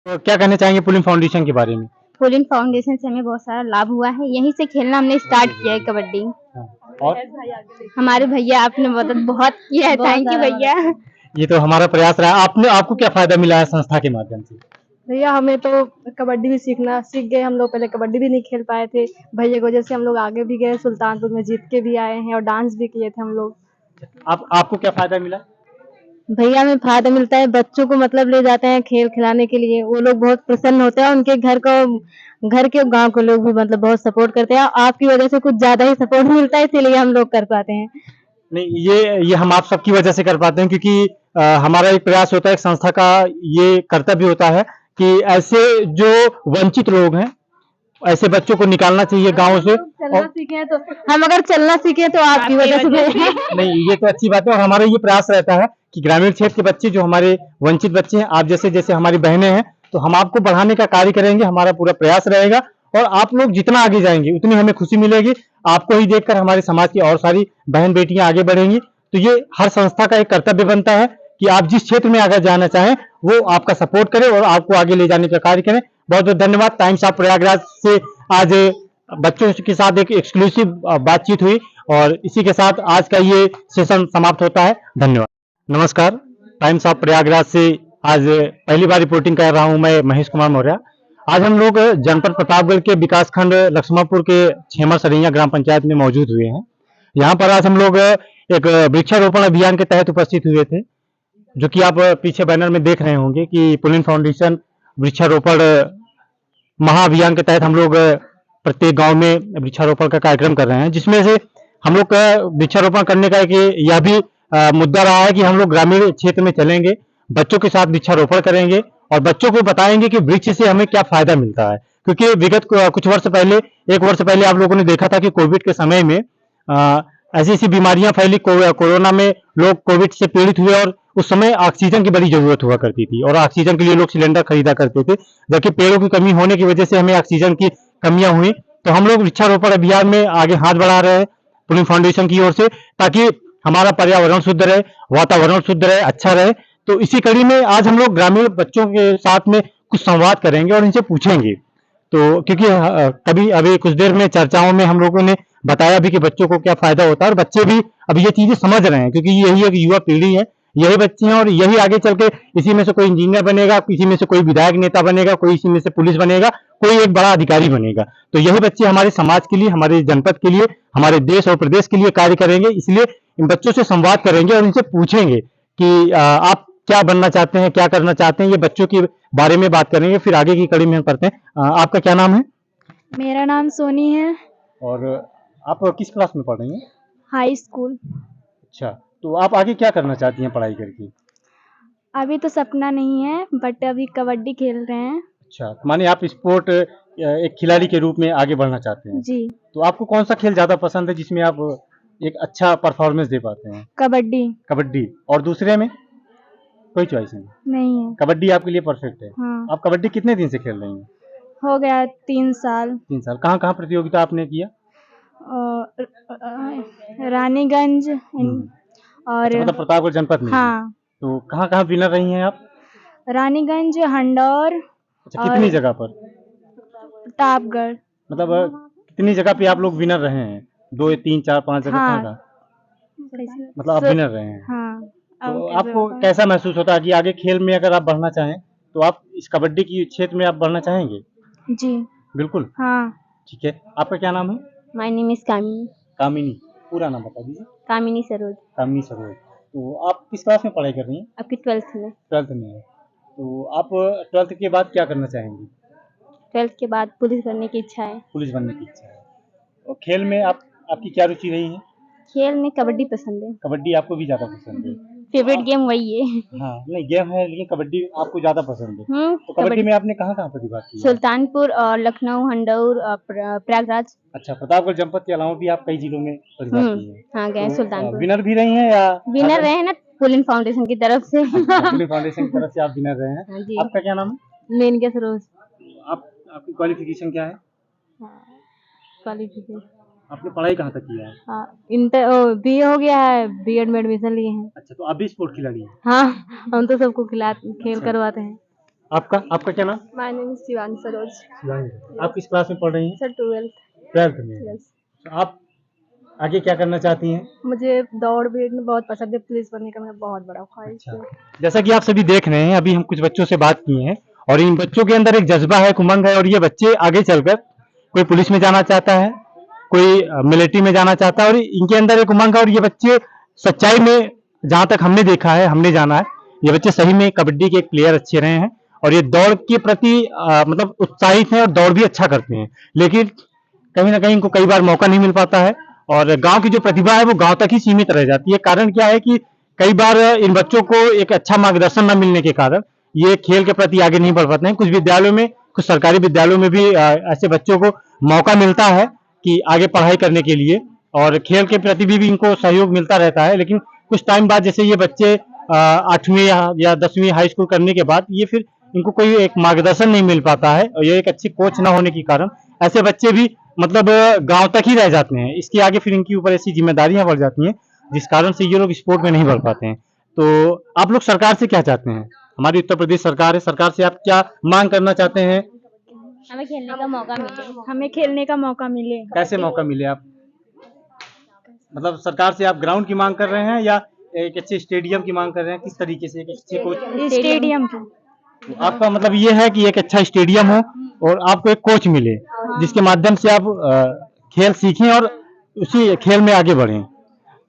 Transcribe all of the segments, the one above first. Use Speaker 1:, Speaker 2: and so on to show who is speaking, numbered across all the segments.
Speaker 1: तो क्या कहना चाहेंगे पुलिन फाउंडेशन के बारे में?
Speaker 2: पुलिन फाउंडेशन से हमें बहुत सारा लाभ हुआ है। यहीं से खेलना हमने स्टार्ट किया है कबड्डी।
Speaker 1: हाँ, और
Speaker 2: हमारे भैया आपने मदद बहुत किया है, थैंक यू भैया।
Speaker 1: ये तो हमारा प्रयास रहा। आपने आपको क्या फायदा मिला है संस्था के माध्यम से?
Speaker 3: भैया हमें तो कबड्डी भी सीख गए। हम लोग पहले कबड्डी भी नहीं खेल पाए थे। भैया की वजह से हम लोग आगे भी गए, सुल्तानपुर में जीत के भी आए हैं और डांस भी किए थे हम लोग।
Speaker 1: आपको क्या फायदा मिला?
Speaker 3: भैया में फायदा मिलता है, बच्चों को मतलब ले जाते हैं खेल खिलाने के लिए, वो लोग बहुत प्रसन्न होते हैं। उनके घर के गांव के लोग भी मतलब बहुत सपोर्ट करते हैं। आपकी वजह से कुछ ज्यादा ही सपोर्ट मिलता है, इसीलिए हम लोग कर पाते हैं।
Speaker 1: नहीं, ये हम आप सबकी वजह से कर पाते हैं क्योंकि हमारा एक प्रयास होता है, एक संस्था का ये कर्तव्य होता है कि ऐसे जो वंचित लोग हैं, ऐसे बच्चों को निकालना चाहिए गाँव से।
Speaker 3: चलना सीखे तो हम अगर चलना सीखे तो आपकी वजह से
Speaker 1: नहीं, ये तो अच्छी बात है और हमारा ये प्रयास रहता है कि ग्रामीण क्षेत्र के बच्चे जो हमारे वंचित बच्चे हैं, आप जैसे जैसे हमारी बहनें हैं, तो हम आपको बढ़ाने का कार्य करेंगे। हमारा पूरा प्रयास रहेगा और आप लोग जितना आगे जाएंगे उतनी हमें खुशी मिलेगी। आपको ही देखकर हमारे समाज की और सारी बहन बेटियां आगे बढ़ेंगी। तो ये हर संस्था का एक कर्तव्य बनता है कि आप जिस क्षेत्र में आगे जाना चाहें वो आपका सपोर्ट करें और आपको आगे ले जाने का कार्य करें। बहुत बहुत धन्यवाद। टाइम्स ऑफ प्रयागराज से आज बच्चों के साथ एक एक्सक्लूसिव बातचीत हुई और इसी के साथ आज का ये सेशन समाप्त होता है। धन्यवाद। नमस्कार। टाइम्स ऑफ प्रयागराज से आज पहली बार रिपोर्टिंग कर रहा हूं मैं, महेश कुमार मौर्य। आज हम लोग जनपद प्रतापगढ़ के विकासखंड लक्ष्मणपुर के छेमर सरैया ग्राम पंचायत में मौजूद हुए हैं। यहाँ पर आज हम लोग एक वृक्षारोपण अभियान के तहत उपस्थित हुए थे, जो कि आप पीछे बैनर में देख रहे होंगे कि पुलिन फाउंडेशन वृक्षारोपण महाअभियान के तहत हम लोग प्रत्येक गांव में वृक्षारोपण का कार्यक्रम कर रहे हैं, जिसमें से हम लोग का वृक्षारोपण करने का एक यह भी मुद्दा रहा है कि हम लोग ग्रामीण क्षेत्र में चलेंगे, बच्चों के साथ वृक्षारोपण करेंगे और बच्चों को बताएंगे कि वृक्ष से हमें क्या फायदा मिलता है। क्योंकि विगत कुछ वर्ष पहले, एक वर्ष पहले आप लोगों ने देखा था कि कोविड के समय में ऐसी ऐसी बीमारियां फैली, कोरोना में लोग कोविड से पीड़ित हुए और उस समय ऑक्सीजन की बड़ी जरूरत हुआ करती थी और ऑक्सीजन के लिए लोग सिलेंडर खरीदा करते थे। जबकि पेड़ों की कमी होने की वजह से हमें ऑक्सीजन की कमियां हुई। तो हम लोग वृक्षारोपण अभियान में आगे हाथ बढ़ा रहे हैं पुलिन फाउंडेशन की ओर से, ताकि हमारा पर्यावरण शुद्ध रहे, वातावरण शुद्ध रहे, अच्छा रहे। तो इसी कड़ी में आज हम लोग ग्रामीण बच्चों के साथ में कुछ संवाद करेंगे और इनसे पूछेंगे। तो क्योंकि कभी अभी कुछ देर में चर्चाओं में हम लोगों ने बताया भी कि बच्चों को क्या फायदा होता है और बच्चे भी अब ये चीजें समझ रहे हैं, क्योंकि यही एक युवा पीढ़ी है, यही बच्चे हैं और यही आगे चल के इसी में से कोई इंजीनियर बनेगा, इसी में से कोई विधायक नेता बनेगा, कोई इसी में से पुलिस बनेगा, कोई एक बड़ा अधिकारी बनेगा। तो यही बच्चे हमारे समाज के लिए, हमारे जनपद के लिए, हमारे देश और प्रदेश के लिए कार्य करेंगे। इसलिए इन बच्चों से संवाद करेंगे और इनसे पूछेंगे कि आप क्या बनना चाहते हैं, क्या करना चाहते हैं। ये बच्चों के बारे में बात करेंगे, फिर आगे की कड़ी में हम करते हैं। आपका क्या नाम है?
Speaker 3: मेरा नाम सोनी है।
Speaker 1: और आप किस क्लास में पढ़ रही हैं?
Speaker 3: High school.
Speaker 1: अच्छा, तो आप आगे क्या करना चाहती हैं पढ़ाई करके?
Speaker 3: अभी तो सपना नहीं है, बट अभी कबड्डी खेल रहे हैं।
Speaker 1: अच्छा, माने आप स्पोर्ट एक खिलाड़ी के रूप में आगे बढ़ना चाहते हैं।
Speaker 3: जी।
Speaker 1: तो आपको कौन सा खेल ज्यादा पसंद है जिसमें आप एक अच्छा परफॉर्मेंस दे पाते हैं?
Speaker 3: कबड्डी।
Speaker 1: कबड्डी। और दूसरे में कोई चॉइस नहीं?
Speaker 3: नहीं है।
Speaker 1: कबड्डी आपके लिए परफेक्ट है।
Speaker 3: हाँ।
Speaker 1: आप कबड्डी कितने दिन से खेल रही हैं?
Speaker 3: हो गया 3 साल।
Speaker 1: 3 साल। कहाँ कहाँ प्रतियोगिता आपने किया?
Speaker 3: रानीगंज और
Speaker 1: अच्छा, मतलब प्रतापगढ़ जनपद में?
Speaker 3: हाँ।
Speaker 1: तो कहाँ कहाँ विनर रही हैं आप?
Speaker 3: रानीगंज, हंडौर।
Speaker 1: अच्छा, कितनी जगह पर?
Speaker 3: प्रतापगढ़।
Speaker 1: मतलब कितनी जगह पे आप लोग विनर रहे हैं? 2, 3, 4, 5 जगह?
Speaker 3: हाँ।
Speaker 1: कहाँ कहाँ? मतलब आप विनर रहे हैं।
Speaker 3: हाँ।
Speaker 1: तो आपको कैसा महसूस होता है कि आगे खेल में अगर आप बढ़ना चाहें तो आप इस कबड्डी की क्षेत्र में आप बढ़ना चाहेंगे?
Speaker 3: जी।
Speaker 1: बिल्कुल।
Speaker 3: हाँ।
Speaker 1: ठीक है। आपका क्या नाम है?
Speaker 2: माय नेम इज कामिनी।
Speaker 1: कामिनी। पूरा नाम बता दीजिए।
Speaker 2: कामिनी सरोज।
Speaker 1: कामिनी सरोज। तो आप किस क्लास में पढ़ाई कर रही हैं?
Speaker 2: आपकी 12th में।
Speaker 1: 12th में है। तो आप 12th के बाद क्या करना चाहेंगी?
Speaker 2: 12th के बाद पुलिस बनने की इच्छा है।
Speaker 1: पुलिस बनने की इच्छा है। और खेल में आपकी क्या रुचि रही है?
Speaker 2: खेल में कबड्डी पसंद है।
Speaker 1: कबड्डी आपको भी ज्यादा पसंद है?
Speaker 2: फेवरेट गेम वही है।
Speaker 1: हाँ, नहीं गेम है लेकिन कबड्डी आपको ज्यादा पसंद है। तो कबड्डी में आपने कहाँ कहाँ प्रतिभा की है?
Speaker 2: सुल्तानपुर और लखनऊ, हंडौर और प्रयागराज।
Speaker 1: अच्छा, प्रतापगढ़ जनपद के अलावा भी आप कई जिलों में प्रतिभा की है?
Speaker 2: हाँ, गए सुल्तानपुर।
Speaker 1: विनर भी रही हैं या?
Speaker 2: विनर रहे हैं ना पुलिन फाउंडेशन की तरफ से।
Speaker 1: पुलिन फाउंडेशन की तरफ से आप विनर रहे हैं।
Speaker 2: हाँ जी।
Speaker 1: आपका क्या नाम है?
Speaker 3: मेनका सरोज।
Speaker 1: आपकी क्वालिफिकेशन क्या है?
Speaker 3: क्वालिफिकेशन
Speaker 1: आपने पढ़ाई कहाँ तक किया है?
Speaker 3: इंटर बीए हो गया है, बीएड में एडमिशन लिए हैं।
Speaker 1: अच्छा, तो आप भी स्पोर्ट खिलाड़ी हैं?
Speaker 3: हाँ, हम तो सबको खेल करवाते हैं।
Speaker 1: आपका आपका क्या नाम?
Speaker 3: My name is Shivani Saroj
Speaker 1: Shivangi. आप किस क्लास में पढ़ रही हैं?
Speaker 3: Sir 12th।
Speaker 1: 12th में। तो आप आगे क्या करना चाहती हैं?
Speaker 3: मुझे दौड़ भी बहुत पसंद है, पुलिस बनने का मेरा बहुत बड़ा ख्वाहिश है।
Speaker 1: जैसा कि आप सभी देख रहे हैं, अभी हम कुछ बच्चों से बात किए हैं और इन बच्चों के अंदर एक जज्बा है, एक उमंग है, और ये बच्चे आगे चलकर कोई पुलिस में जाना चाहता है, कोई मिलिट्री में जाना चाहता है, और इनके अंदर एक उमंग है। और ये बच्चे सच्चाई में, जहां तक हमने देखा है, हमने जाना है, ये बच्चे सही में कबड्डी के एक प्लेयर अच्छे रहे हैं और ये दौड़ के प्रति मतलब उत्साहित हैं और दौड़ भी अच्छा करते हैं। लेकिन कहीं ना कहीं इनको कई बार मौका नहीं मिल पाता है और गांव की जो प्रतिभा है वो गांव तक ही सीमित रह जाती है। कारण क्या है कि कई बार इन बच्चों को एक अच्छा मार्गदर्शन न मिलने के कारण ये खेल के प्रति आगे नहीं बढ़ पाते हैं। कुछ विद्यालयों में, कुछ सरकारी विद्यालयों में भी ऐसे बच्चों को मौका मिलता है कि आगे पढ़ाई करने के लिए और खेल के प्रति भी इनको सहयोग मिलता रहता है। लेकिन कुछ टाइम बाद जैसे ये बच्चे 8वीं या 10वीं हाई स्कूल करने के बाद ये फिर इनको कोई एक मार्गदर्शन नहीं मिल पाता है और ये एक अच्छी कोच न होने के कारण ऐसे बच्चे भी मतलब गांव तक ही रह जाते हैं। इसके आगे फिर इनके ऊपर ऐसी जिम्मेदारियां बढ़ जाती हैं जिस कारण से ये लोग स्पोर्ट में नहीं बढ़ पाते हैं। तो आप लोग सरकार से क्या चाहते हैं? हमारी उत्तर प्रदेश सरकार है, सरकार से आप क्या मांग करना चाहते हैं?
Speaker 2: हमें खेलने का मौका मिले।
Speaker 3: हमें खेलने का मौका मिले।
Speaker 1: कैसे मौका मिले? आप मतलब सरकार से आप ग्राउंड की मांग कर रहे हैं या एक अच्छे स्टेडियम की मांग कर रहे हैं? किस तरीके से? एक अच्छे कोच?
Speaker 3: स्टेडियम की।
Speaker 1: आपका मतलब ये है कि एक अच्छा स्टेडियम हो और आपको एक कोच मिले जिसके माध्यम से आप खेल सीखें और उसी खेल में आगे बढ़ें।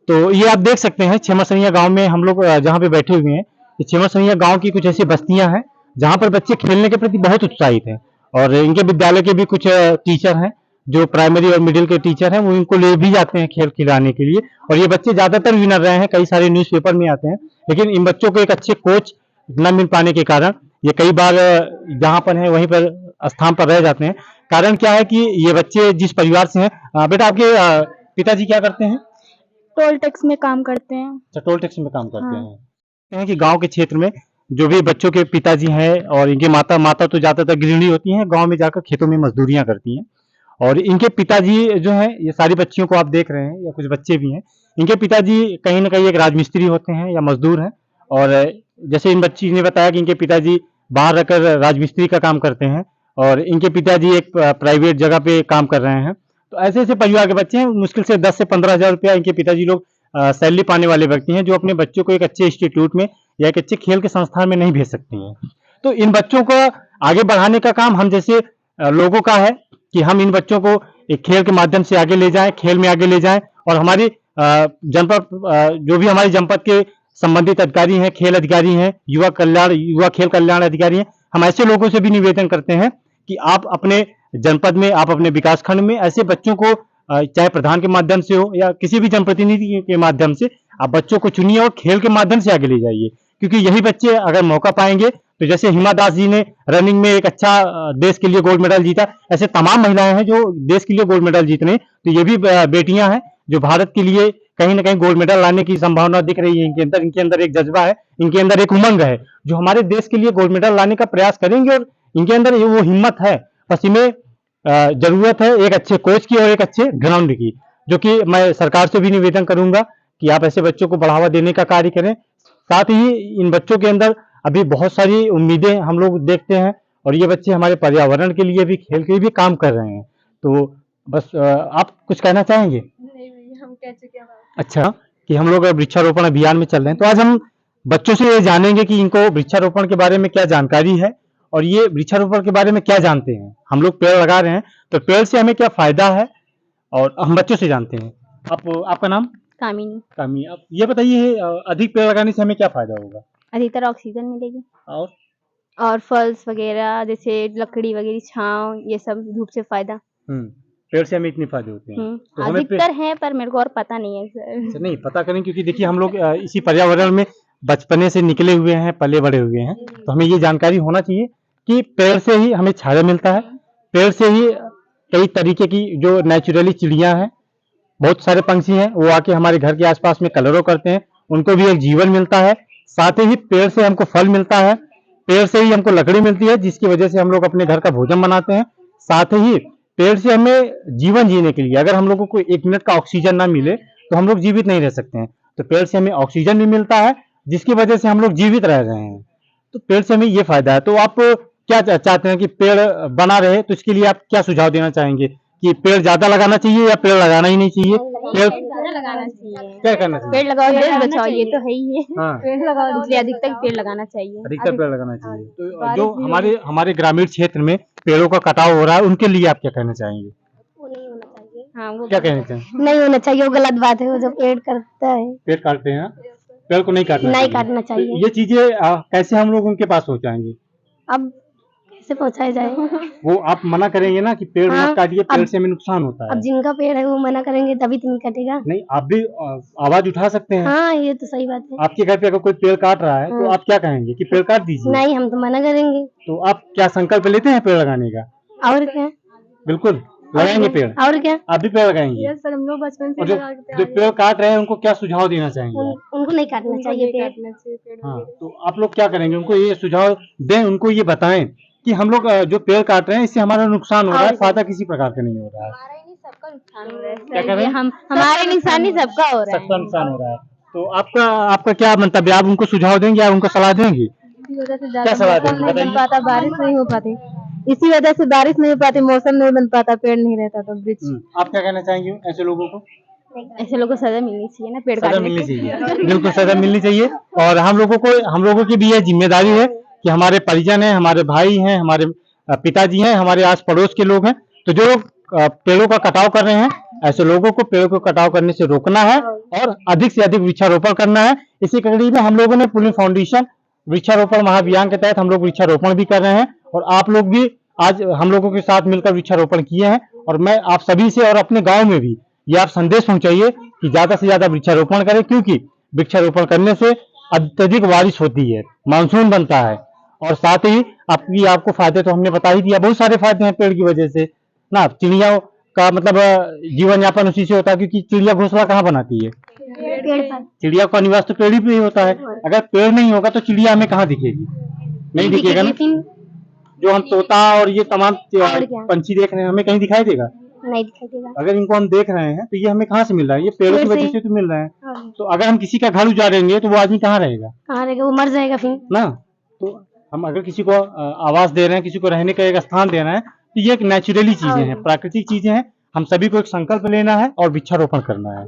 Speaker 1: तो ये आप देख सकते हैं छेमरसैया गांव में हम लोग जहाँ पे बैठे हुए हैं, ये छेमरसैया गांव की कुछ ऐसी बस्तियां हैं जहाँ पर बच्चे खेलने के प्रति बहुत उत्साहित हैं और इनके विद्यालय के भी कुछ टीचर हैं जो प्राइमरी और मिडिल के टीचर हैं, वो इनको ले भी जाते हैं खेल खिलाने के लिए और ये बच्चे ज्यादातर विनर रहे हैं, कई सारे न्यूज़पेपर में आते हैं। लेकिन इन बच्चों को एक अच्छे कोच न मिल पाने के कारण ये कई बार जहाँ पर है वहीं पर स्थान पर रह जाते हैं। कारण क्या है कि ये बच्चे जिस परिवार से हैं, बेटा आपके पिताजी क्या करते हैं?
Speaker 3: टोल टैक्स में काम करते हैं।
Speaker 1: अच्छा, टोल टैक्स में काम करते हैं कि गांव के क्षेत्र में जो भी बच्चों के पिताजी हैं और इनके माता तो ज्यादातर गृहिणी होती हैं, गांव में जाकर खेतों में मजदूरियां करती हैं और इनके पिताजी जो हैं, ये सारी बच्चियों को आप देख रहे हैं या कुछ बच्चे भी हैं, इनके पिताजी कहीं ना कहीं एक राजमिस्त्री होते हैं या मजदूर हैं। और जैसे इन बच्ची ने बताया कि इनके पिताजी बाहर रहकर राजमिस्त्री का काम करते हैं और इनके पिताजी एक प्राइवेट जगह पे काम कर रहे हैं। तो ऐसे ऐसे परिवार के बच्चे हैं, मुश्किल से 10 से 15 हज़ार रुपया इनके पिताजी लोग सैलरी पाने वाले व्यक्ति हैं जो अपने बच्चों को एक अच्छे इंस्टीट्यूट में या एक अच्छे खेल के संस्थान में नहीं भेज सकते हैं। तो इन बच्चों को आगे बढ़ाने का काम हम जैसे लोगों का है कि हम इन बच्चों को एक खेल के माध्यम से आगे ले जाएं, खेल में आगे ले जाएं और हमारी जनपद जो भी हमारी जनपद के संबंधित अधिकारी हैं, खेल अधिकारी हैं, युवा खेल कल्याण अधिकारी हैं, हम ऐसे लोगों से भी निवेदन करते हैं कि आप अपने जनपद में, आप अपने विकास खंड में ऐसे बच्चों को चाहे प्रधान के माध्यम से हो या किसी भी जनप्रतिनिधि के माध्यम से आप बच्चों को चुनिए और खेल के माध्यम से आगे ले जाइए। क्योंकि यही बच्चे अगर मौका पाएंगे तो जैसे हिमा दास जी ने रनिंग में एक अच्छा देश के लिए गोल्ड मेडल जीता, ऐसे तमाम महिलाएं हैं जो देश के लिए गोल्ड मेडल जीतने, तो ये भी बेटियां हैं जो भारत के लिए कहीं ना कहीं गोल्ड मेडल लाने की संभावना दिख रही है। इनके अंदर एक जज्बा है, इनके अंदर एक उमंग है जो हमारे देश के लिए गोल्ड मेडल लाने का प्रयास करेंगे और इनके अंदर वो हिम्मत है। बस इन्हें जरूरत है एक अच्छे कोच की और एक अच्छे ग्राउंड की, जो कि मैं सरकार से भी निवेदन करूंगा कि आप ऐसे बच्चों को बढ़ावा देने का कार्य करें। साथ ही इन बच्चों के अंदर अभी बहुत सारी उम्मीदें हम लोग देखते हैं और ये बच्चे हमारे पर्यावरण के लिए भी, खेल के लिए भी काम कर रहे हैं। तो बस आप कुछ कहना चाहेंगे?
Speaker 3: नहीं भैया, हम कह चुके हैं।
Speaker 1: अच्छा, कि हम लोग वृक्षारोपण अभियान में चल रहे हैं, तो आज हम बच्चों से ये जानेंगे कि इनको वृक्षारोपण के बारे में क्या जानकारी है और ये वृक्षारोपण के बारे में क्या जानते हैं। हम लोग पेड़ लगा रहे हैं तो पेड़ से हमें क्या फायदा है और हम बच्चों से जानते हैं। आपका नाम?
Speaker 2: कामिनी।
Speaker 1: कामी, आप ये बताइए अधिक पेड़ लगाने से हमें क्या फायदा होगा?
Speaker 2: अधिकतर ऑक्सीजन मिलेगी
Speaker 1: और
Speaker 2: और फल्स वगैरह जैसे लकड़ी वगैरह, छांव, ये सब धूप से फायदा।
Speaker 1: पेड़ से हमें इतने फायदे होते हैं तो हमें
Speaker 2: अधिकतर है पर मेरे को और पता नहीं है सर।
Speaker 1: अच्छा, नहीं पता करें क्योंकि देखिए हम लोग इसी पर्यावरण में बचपने से निकले हुए हैं, पले बड़े हुए हैं, तो हमें ये जानकारी होना चाहिए कि पेड़ से ही हमें छाया मिलता है, पेड़ से ही कई तरीके की जो नेचुरली चिड़िया हैं, बहुत सारे पंछी हैं, वो आके हमारे घर के आसपास में कलरव करते हैं, उनको भी एक जीवन मिलता है। साथ ही पेड़ से हमको फल मिलता है, पेड़ से ही हमको लकड़ी मिलती है जिसकी वजह से हम लोग अपने घर का भोजन बनाते हैं। साथ ही पेड़ से हमें जीवन जीने के लिए, अगर हम लोगों को 1 मिनट का ऑक्सीजन ना मिले तो हम लोग जीवित नहीं रह सकते हैं, तो पेड़ से हमें ऑक्सीजन भी मिलता है जिसकी वजह से हम लोग जीवित रह रहे हैं। तो पेड़ से हमें ये फायदा है। तो आप क्या चाहते हैं कि पेड़ बना रहे, तो इसके लिए आप क्या सुझाव देना चाहेंगे कि पेड़ ज्यादा लगाना चाहिए या पेड़ लगाना ही नहीं चाहिए? पेड़
Speaker 2: लगाना चाहिए।
Speaker 1: क्या करना चाहिए?
Speaker 2: पेड़ लगाओ देश बचाओ, ये तो है ही है।
Speaker 1: हाँ,
Speaker 2: पेड़ लगाओ, इसलिए अधिकतर पेड़ लगाना चाहिए।
Speaker 1: अधिकतर पेड़ लगाना चाहिए। तो
Speaker 2: बारिश
Speaker 1: जो
Speaker 2: भी
Speaker 1: हमारे हमारे ग्रामीण क्षेत्र में पेड़ों का कटाव हो रहा है, उनके लिए आप क्या कहना चाहेंगे?
Speaker 2: हाँ, वो
Speaker 1: क्या कहना चाहेंगे?
Speaker 3: नहीं होना चाहिए, वो गलत बात है। वो जो पेड़ करता है
Speaker 1: पेड़ काटते हैं, पेड़ को नहीं काटना
Speaker 3: नहीं
Speaker 1: चाहिए।
Speaker 3: काटना
Speaker 1: तो
Speaker 3: चाहिए।
Speaker 1: ये चीजें कैसे हम लोग उनके पास पहुंचाएंगे?
Speaker 3: अब कैसे पहुंचाया जाए?
Speaker 1: वो आप मना करेंगे ना कि पेड़
Speaker 3: हाँ,
Speaker 1: मत काटिए, पेड़
Speaker 3: अब-
Speaker 1: से हमें नुकसान होता
Speaker 3: अब
Speaker 1: है।
Speaker 3: जिनका पेड़ है वो मना करेंगे तभी तो नहीं कटेगा।
Speaker 1: नहीं, आप भी आवाज उठा सकते हैं।
Speaker 3: हाँ, ये तो सही बात है।
Speaker 1: आपके घर पे अगर कोई पेड़ काट रहा है तो
Speaker 3: हाँ।
Speaker 1: आप क्या कहेंगे कि पेड़ काट दीजिए?
Speaker 3: नहीं, हम तो मना करेंगे।
Speaker 1: तो आप क्या संकल्प लेते हैं पेड़ लगाने का?
Speaker 3: और क्या?
Speaker 1: बिल्कुल लगाएंगे पेड़।
Speaker 3: और क्या?
Speaker 1: आप भी पेड़ लगाएंगे?
Speaker 3: सर, हम लोग बचपन
Speaker 1: और जो पेड़ काट रहे हैं उनको क्या सुझाव देना चाहेंगे?
Speaker 3: उनको नहीं काटना चाहिए पेड़।
Speaker 1: हाँ, तो आप लोग क्या करेंगे? उनको ये सुझाव दें, उनको ये बताएं कि हम लोग जो पेड़ काट रहे हैं इससे हमारा नुकसान हो रहा है, फायदा किसी प्रकार का नहीं हो रहा है।
Speaker 2: सबका नुकसान हो रहा है।
Speaker 1: क्या कर रहे हैं?
Speaker 2: हम हमारे नुकसान नहीं, सबका हो रहा है।
Speaker 1: सबका नुकसान हो रहा है। तो आपका आपका क्या मंतव्य, आप उनको सुझाव देंगे या उनको सलाह देंगे?
Speaker 3: इसी वजह से
Speaker 1: क्या सलाह देंगे
Speaker 3: नहीं बन
Speaker 1: बताइए?
Speaker 3: पाता, बारिश नहीं हो पाती। इसी वजह से बारिश नहीं हो पाती, मौसम नहीं बन पाता, पेड़ नहीं रहता तो वृक्ष।
Speaker 1: आप क्या कहना चाहेंगे ऐसे लोगों को?
Speaker 2: ऐसे लोगों को सजा मिलनी चाहिए ना, पेड़
Speaker 1: सजा
Speaker 2: काटने
Speaker 1: मिलनी
Speaker 2: की।
Speaker 1: चाहिए, बिल्कुल सजा मिलनी चाहिए। और हम लोगों की भी यह जिम्मेदारी है कि हमारे परिजन हैं, हमारे भाई हैं, हमारे पिताजी हैं, हमारे आस पड़ोस के लोग हैं, तो जो लोग पेड़ों का कटाव कर रहे हैं, ऐसे लोगों को पेड़ों को कटाव करने से रोकना है और अधिक से अधिक वृक्षारोपण करना है। इसी कड़ी में हम लोगों ने पुलिस फाउंडेशन वृक्षारोपण महाअभियान के तहत हम लोग वृक्षारोपण भी कर रहे हैं और आप लोग भी आज हम लोगों के साथ मिलकर वृक्षारोपण किए हैं। और मैं आप सभी से और अपने गांव में भी ये आप संदेश पहुंचाइए कि ज्यादा से ज्यादा वृक्षारोपण करें, क्योंकि वृक्षारोपण करने से अत्यधिक बारिश होती है, मानसून बनता है और साथ ही आपको फायदे तो हमने बता ही दिया, बहुत सारे फायदे हैं पेड़ की वजह से ना। चिड़िया का मतलब जीवन यापन उसी से होता है, क्योंकि चिड़िया घोंसला कहाँ बनाती है?
Speaker 3: पेड़ पर
Speaker 1: चिड़िया का निवास तो पेड़ ही पे ही होता है। अगर पेड़ नहीं होगा तो चिड़िया हमें कहाँ दिखेगी? नहीं दिखेगा ना। जो हम तोता और ये तमाम
Speaker 3: और क्या?
Speaker 1: पंछी देख रहे हैं, हमें कहीं दिखाई देगा?
Speaker 3: नहीं दिखाई देगा।
Speaker 1: अगर इनको हम देख रहे हैं तो ये हमें कहाँ से मिल रहा है? ये पेड़ों की
Speaker 3: पेड़ से।
Speaker 1: वजह से तो मिल रहा है।
Speaker 3: हाँ।
Speaker 1: तो अगर हम किसी का घर उजाड़ेंगे तो वो आदमी कहाँ रहेगा
Speaker 3: कहाँ रहेगा? वो मर जाएगा फिर।
Speaker 1: ना। तो हम अगर किसी को आवास दे रहे हैं, किसी को रहने का एक स्थान दे रहे हैं, तो ये एक नेचुरली चीजें हैं, प्राकृतिक चीजें हैं। हम सभी को एक संकल्प लेना है और वृक्षारोपण करना है।